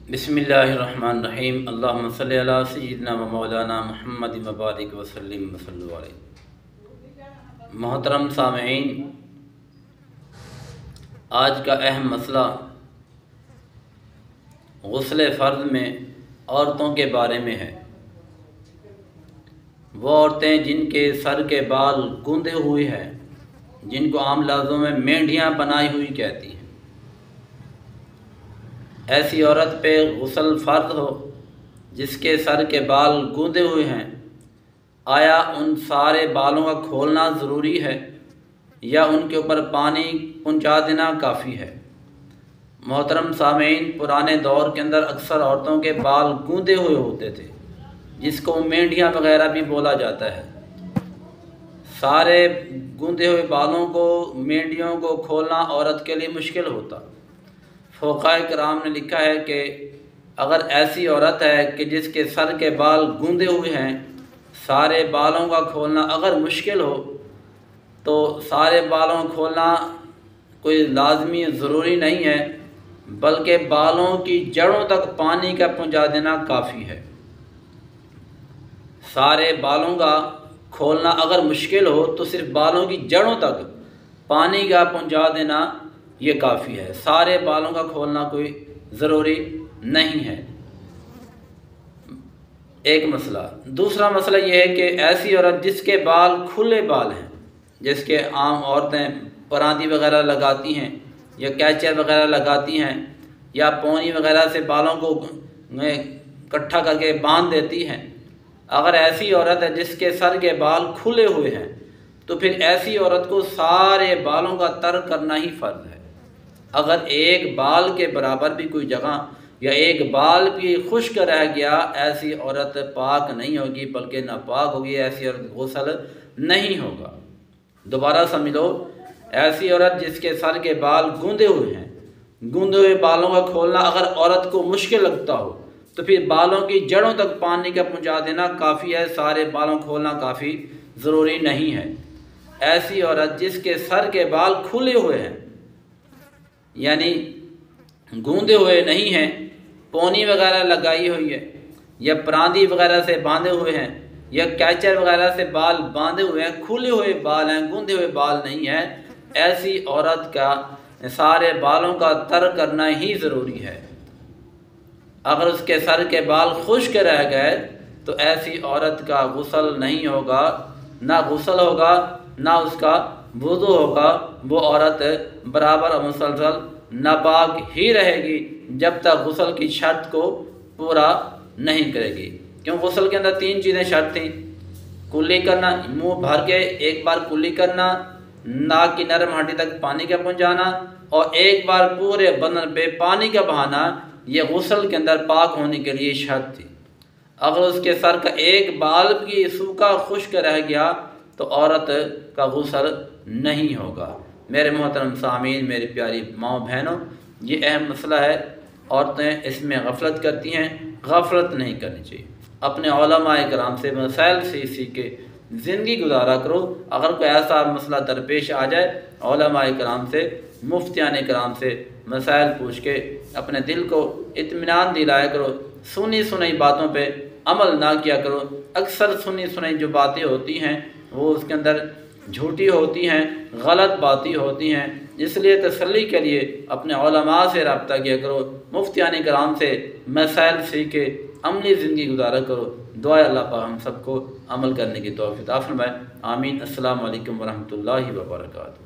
बिस्मिल्लाहिर्रहमानिर्रहीम। अल्लाहुम्मा सल्लि अला सय्यिदिना व मौलाना मुहम्मद व बारिक व सल्लिम व सल्लु अलैहि। मोहतरम सामईन, आज का अहम मसला गुस्ल फ़र्ज़ में औरतों के बारे में है। वो औरतें जिनके सर के बाल गूंदे हुए हैं, जिनको आम लफ्ज़ों में मेंढियाँ बनाई हुई कहती हैं, ऐसी औरत पे गुस्ल फ़र्ज़ हो जिसके सर के बाल गूंदे हुए हैं, आया उन सारे बालों का खोलना ज़रूरी है या उनके ऊपर पानी पहुँचा देना काफ़ी है? मोहतरम सामीन, पुराने दौर के अंदर अक्सर औरतों के बाल गूंदे हुए होते थे, जिसको मेंढियाँ वगैरह भी बोला जाता है। सारे गूंदे हुए बालों को, मेंढियों को खोलना औरत के लिए मुश्किल होता। फ़ुक़हा किराम ने लिखा है कि अगर ऐसी औरत है कि जिसके सर के बाल गूंदे हुए हैं, सारे बालों का खोलना अगर मुश्किल हो, तो सारे बालों को खोलना कोई लाजमी ज़रूरी नहीं है, बल्कि बालों की जड़ों तक पानी का पहुंचा देना काफ़ी है। सारे बालों का खोलना अगर मुश्किल हो तो सिर्फ बालों की जड़ों तक पानी का पहुंचा देना ये काफ़ी है। सारे बालों का खोलना कोई ज़रूरी नहीं है। एक मसला। दूसरा मसला ये है कि ऐसी औरत जिसके बाल खुले बाल हैं, जिसके आम औरतें परांदी वगैरह लगाती हैं या कैचर वगैरह लगाती हैं या पौनी वगैरह से बालों को इकट्ठा करके बांध देती हैं, अगर ऐसी औरत है जिसके सर के बाल खुले हुए हैं, तो फिर ऐसी औरत को सारे बालों का तर्क करना ही फ़र्ज़ है। अगर एक बाल के बराबर भी कोई जगह या एक बाल भी खुश्क रह गया, ऐसी औरत पाक नहीं होगी बल्कि नापाक होगी। ऐसी औरत गुस्ल नहीं होगा। दोबारा समझ लो, ऐसी औरत जिसके सर के बाल गूंदे हुए हैं, गूंदे हुए बालों का खोलना अगर औरत को मुश्किल लगता हो, तो फिर बालों की जड़ों तक पानी का पहुंचा देना काफ़ी है। सारे बालों खोलना काफ़ी ज़रूरी नहीं है। ऐसी औरत जिसके सर के बाल खुले हुए हैं, यानी गूंदे हुए नहीं हैं, पौनी वगैरह लगाई हुई है या परांदी वगैरह से बांधे हुए हैं या कैचर वगैरह से बाल बांधे हुए हैं, खुले हुए बाल हैं, गूंदे हुए बाल नहीं हैं, ऐसी औरत का सारे बालों का तर्क करना ही ज़रूरी है। अगर उसके सर के बाल खुश्क रह गए तो ऐसी औरत का गुस्ल नहीं होगा, ना गुस्ल होगा ना उसका वुज़ू होगा। वो औरत बराबर और मुसलसल नापाक ही रहेगी जब तक गुस्ल की शर्त को पूरा नहीं करेगी। क्यों? गुस्ल के अंदर 3 चीज़ें शर्त थी। कुल्ली करना, मुंह भर के एक बार कुल्ली करना, नाक की नरम हड्डी तक पानी का पहुँचाना, और एक बार पूरे बदन पे पानी का बहाना। ये गुस्ल के अंदर पाक होने के लिए शर्त थी। अगर उसके सर का एक बाल भी सूखा खुश्क रह गया तो औरत का गुस्ल नहीं होगा। मेरे मोहतरम सामीन, मेरी प्यारी माँ बहनों, ये अहम मसला है। औरतें इसमें गफलत करती हैं, गफलत नहीं करनी चाहिए। अपने उलमाए किराम से मसाइल सीख के ज़िंदगी गुजारा करो। अगर कोई ऐसा मसला दरपेश आ जाए, उलमाए किराम से, मुफ्तियान किराम से मसाइल पूछ के अपने दिल को इत्मीनान दिलाया करो। सुनी सुनाई बातों पे अमल ना किया करो। अक्सर सुनी सुनाई जो बातें होती हैं वो उसके अंदर झूठी होती हैं, गलत बातें होती हैं। इसलिए तसल्ली के लिए अपने उलमा से रब्ता किया करो, मुफ्तियान किराम से मसाइल सीख के अमली ज़िंदगी गुजारा करो। दुआ अल्लाह पाक हम सबको अमल करने की तौफीक अता फरमाए। आमीन। अस्सलामु अलैकुम व रहमतुल्लाहि व बरकातुहू।